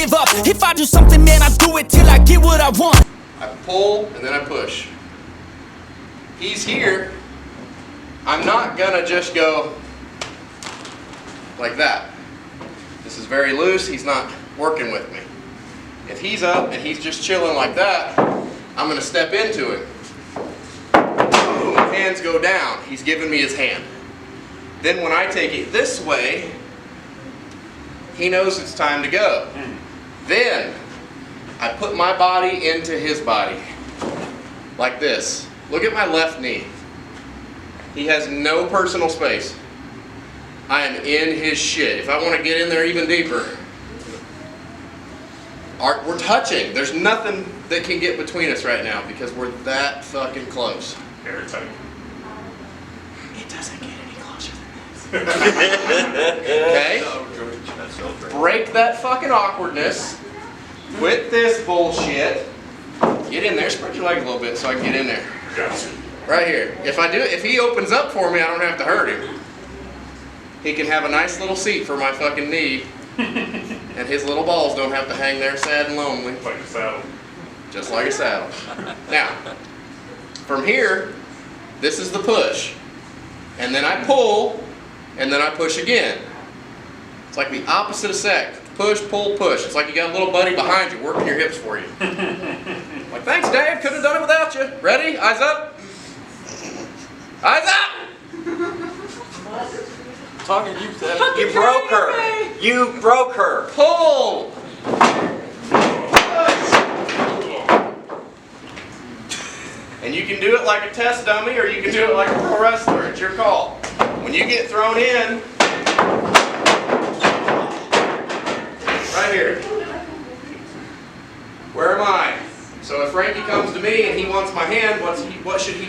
give up. If I do something, man, I do it till I get what I want. I pull and then I push. He's here. I'm not gonna just go like that. This is very loose. He's not working with me. If he's up and he's just chilling like that, I'm gonna step into it. Boom, hands go down. He's giving me his hand. Then when I take it this way, he knows it's time to go. Then I put my body into his body, like this. Look at my left knee. He has no personal space. I am in his shit. If I want to get in there even deeper, we're touching. There's nothing that can get between us right now because we're that fucking close. Airtight. It doesn't get any closer than this. Okay? Break that fucking awkwardness. Quit this bullshit. Get in there. Spread your leg a little bit so I can get in there. Gotcha. Right here. If he opens up for me, I don't have to hurt him. He can have a nice little seat for my fucking knee. And his little balls don't have to hang there sad and lonely. Like a saddle. Just like a saddle. Now, from here, this is the push. And then I pull, and then I push again. It's like the opposite of sex. Push, pull, push. It's like you got a little buddy behind you working your hips for you. Like, thanks, Dave. Couldn't have done it without you. Ready? Eyes up. Eyes up. Talking you said you broke her. You broke her. Pull. And you can do it like a test dummy or you can do it like a pro wrestler. It's your call. When you get thrown in, right here. Where am I? So if Frankie comes to me and he wants my hand, what should he do? What should he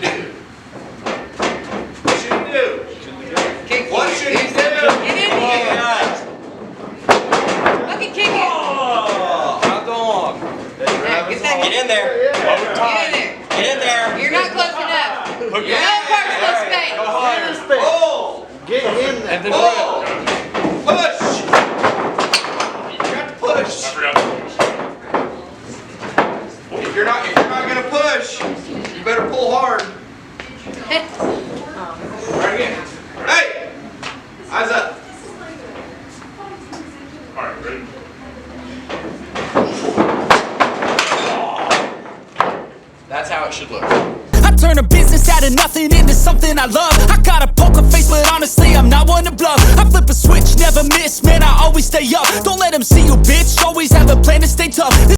do? What should he do? Get in here. Look at kick it. Oh, hot dog. Get in there. Get in there. Get in there. You're not close enough. Yeah. No personal space. Go higher. Pull. Get in there. And then pull. Push. You got to push. I forgot to push. If you're not gonna push, you better pull hard. Right again. Hey! Eyes up. Alright, ready? That's how it should look. I turn a business out of nothing into something I love. I got a poker face, but honestly, I'm not one to bluff. I flip a switch, never miss, man, I always stay up. Don't let them see you, bitch, always have a